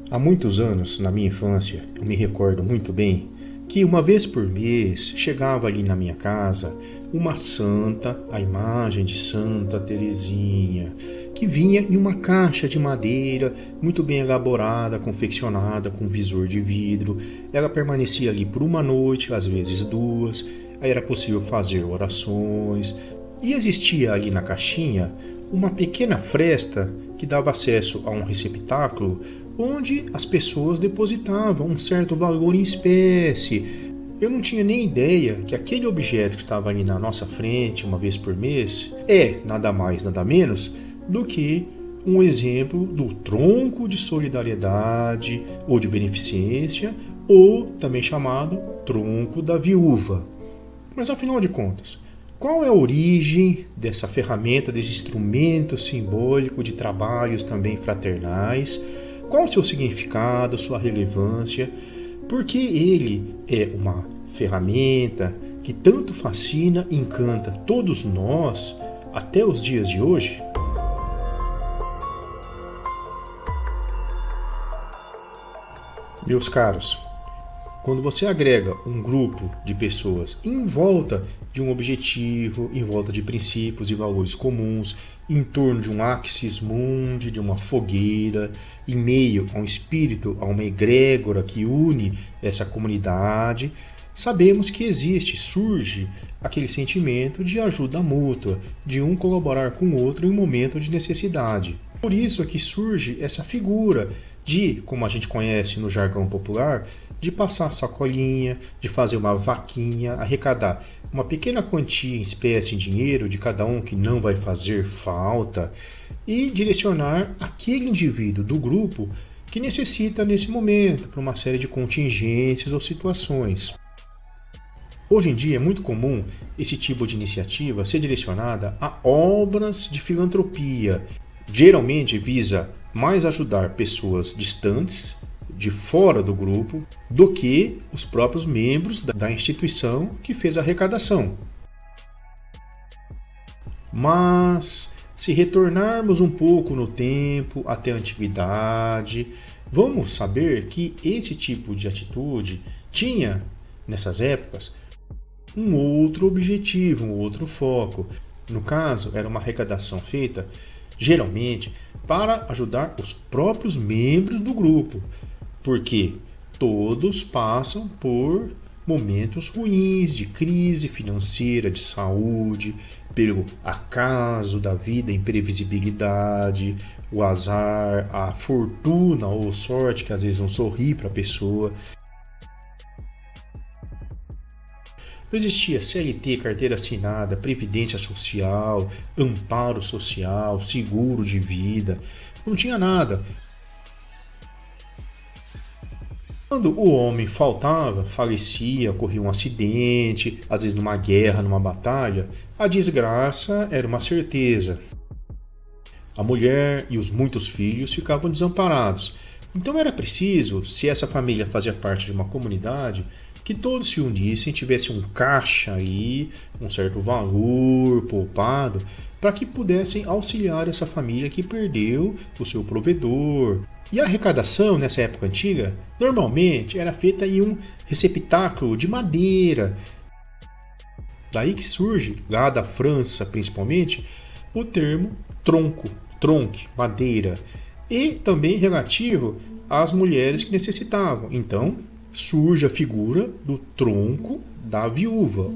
Há muitos anos, na minha infância, eu me recordo muito bem que uma vez por mês chegava ali na minha casa uma santa, a imagem de Santa Teresinha, que vinha em uma caixa de madeira muito bem elaborada, confeccionada com visor de vidro. Ela permanecia ali por uma noite, às vezes duas, aí era possível fazer orações. E existia ali na caixinha uma pequena fresta que dava acesso a um receptáculo onde as pessoas depositavam um certo valor em espécie. Eu não tinha nem ideia que aquele objeto que estava ali na nossa frente uma vez por mês é nada mais, nada menos do que um exemplo do tronco de solidariedade ou de beneficência, ou também chamado tronco da viúva. Mas afinal de contas, qual é a origem dessa ferramenta, desse instrumento simbólico de trabalhos também fraternais? Qual o seu significado, sua relevância? Por que ele é uma ferramenta que tanto fascina e encanta todos nós até os dias de hoje? Meus caros, quando você agrega um grupo de pessoas em volta de um objetivo, em volta de princípios e valores comuns, em torno de um axis mundi, de uma fogueira, em meio a um espírito, a uma egrégora que une essa comunidade, sabemos que surge aquele sentimento de ajuda mútua, de um colaborar com o outro em um momento de necessidade. Por isso é que surge essa figura de, como a gente conhece no jargão popular, de passar sacolinha, de fazer uma vaquinha, arrecadar uma pequena quantia em espécie em dinheiro de cada um que não vai fazer falta e direcionar aquele indivíduo do grupo que necessita nesse momento para uma série de contingências ou situações. Hoje em dia é muito comum esse tipo de iniciativa ser direcionada a obras de filantropia. Geralmente visa mais ajudar pessoas distantes, de fora do grupo, do que os próprios membros da instituição que fez a arrecadação. Mas, se retornarmos um pouco no tempo, até a antiguidade, vamos saber que esse tipo de atitude tinha, nessas épocas, um outro objetivo, um outro foco. No caso, era uma arrecadação feita, geralmente, para ajudar os próprios membros do grupo, porque todos passam por momentos ruins de crise financeira, de saúde, pelo acaso da vida, imprevisibilidade, o azar, a fortuna ou sorte que às vezes não sorri para a pessoa. Não existia CLT, carteira assinada, previdência social, amparo social, seguro de vida, não tinha nada. Quando o homem faltava, falecia, ocorria um acidente, às vezes numa guerra, numa batalha, a desgraça era uma certeza. A mulher e os muitos filhos ficavam desamparados. Então era preciso, se essa família fazia parte de uma comunidade, que todos se unissem, tivessem um caixa ali, um certo valor poupado, para que pudessem auxiliar essa família que perdeu o seu provedor. E a arrecadação, nessa época antiga, normalmente era feita em um receptáculo de madeira. Daí que surge, lá da França principalmente, o termo tronco, tronque, madeira, e também relativo às mulheres que necessitavam. Então, surge a figura do tronco da viúva.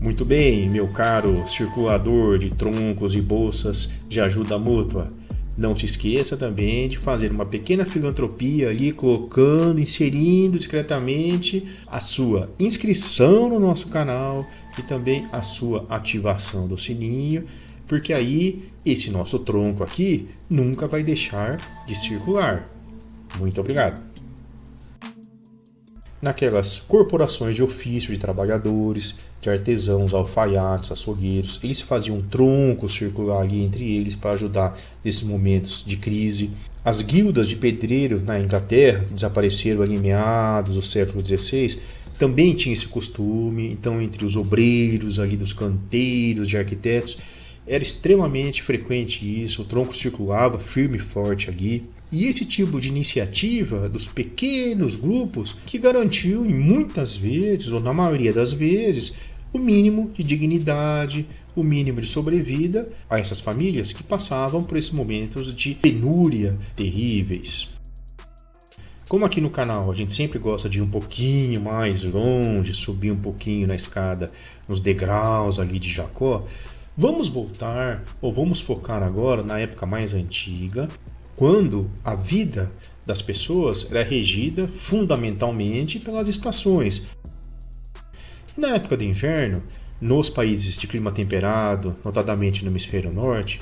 Muito bem, meu caro circulador de troncos e bolsas de ajuda mútua. Não se esqueça também de fazer uma pequena filantropia ali, colocando, inserindo discretamente a sua inscrição no nosso canal e também a sua ativação do sininho, porque aí esse nosso tronco aqui nunca vai deixar de circular. Muito obrigado. Naquelas corporações de ofício de trabalhadores, de artesãos, alfaiates, açougueiros, eles faziam um tronco circular ali entre eles para ajudar nesses momentos de crise. As guildas de pedreiros na Inglaterra, que desapareceram ali em meados do século XVI, também tinham esse costume. Então, entre os obreiros ali dos canteiros, de arquitetos, era extremamente frequente isso, o tronco circulava firme e forte ali. E esse tipo de iniciativa dos pequenos grupos que garantiu, em muitas vezes, ou na maioria das vezes, o mínimo de dignidade, o mínimo de sobrevida a essas famílias que passavam por esses momentos de penúria terríveis. Como aqui no canal a gente sempre gosta de ir um pouquinho mais longe, subir um pouquinho na escada, nos degraus ali de Jacó, vamos voltar, ou vamos focar agora na época mais antiga, quando a vida das pessoas era regida fundamentalmente pelas estações. E na época do inverno, nos países de clima temperado, notadamente no hemisfério norte,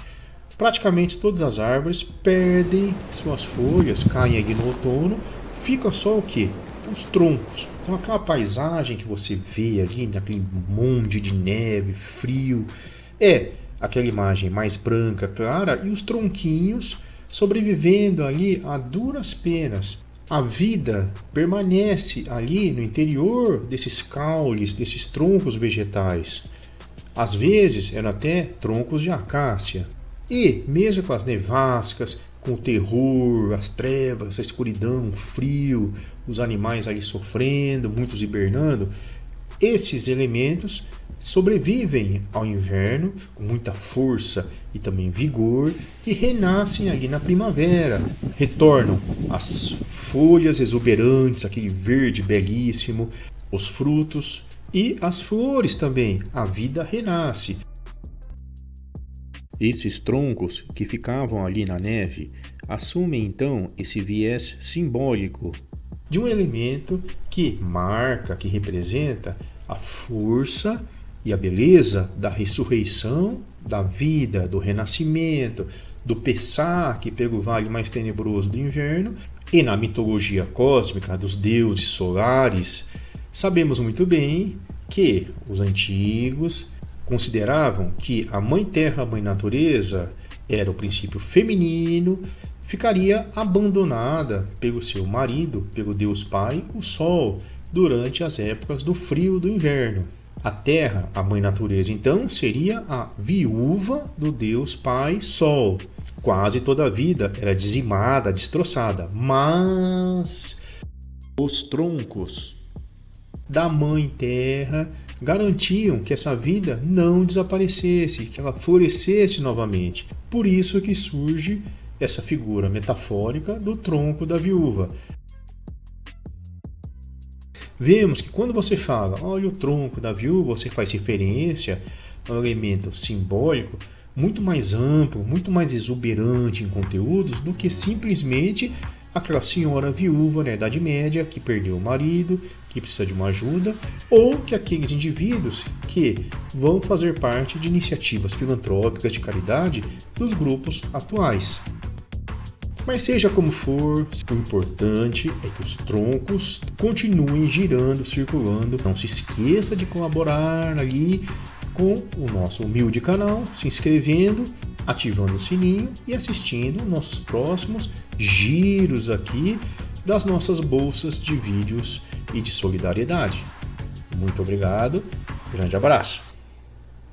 praticamente todas as árvores perdem suas folhas, caem ali no outono, fica só o quê? Os troncos. Então aquela paisagem que você vê ali, naquele monte de neve, frio, é aquela imagem mais branca, clara, e os tronquinhos sobrevivendo ali a duras penas. A vida permanece ali no interior desses caules, desses troncos vegetais. Às vezes eram até troncos de acácia. E mesmo com as nevascas, com o terror, as trevas, a escuridão, o frio, os animais ali sofrendo, muitos hibernando, esses elementos sobrevivem ao inverno com muita força e também vigor e renascem ali na primavera. Retornam as folhas exuberantes, aquele verde belíssimo, os frutos e as flores também. A vida renasce. Esses troncos que ficavam ali na neve assumem então esse viés simbólico de um elemento que marca, que representa a força e a beleza da ressurreição, da vida, do renascimento, do Pessach pelo vale mais tenebroso do inverno. E na mitologia cósmica dos deuses solares, sabemos muito bem que os antigos consideravam que a Mãe Terra, a Mãe Natureza, era o princípio feminino, ficaria abandonada pelo seu marido, pelo Deus Pai, o Sol, durante as épocas do frio do inverno. A Terra, a Mãe Natureza, então, seria a viúva do Deus Pai Sol. Quase toda a vida era dizimada, destroçada, mas os troncos da Mãe Terra garantiam que essa vida não desaparecesse, que ela florescesse novamente. Por isso que surge essa figura metafórica do tronco da viúva. Vemos que quando você fala, olha o tronco da viúva, você faz referência a um elemento simbólico muito mais amplo, muito mais exuberante em conteúdos do que simplesmente aquela senhora viúva na Idade Média que perdeu o marido, que precisa de uma ajuda, ou que aqueles indivíduos que vão fazer parte de iniciativas filantrópicas de caridade dos grupos atuais. Mas seja como for, o importante é que os troncos continuem girando, circulando. Não se esqueça de colaborar ali com o nosso humilde canal, se inscrevendo, ativando o sininho e assistindo nossos próximos giros aqui das nossas bolsas de vídeos e de solidariedade. Muito obrigado, grande abraço!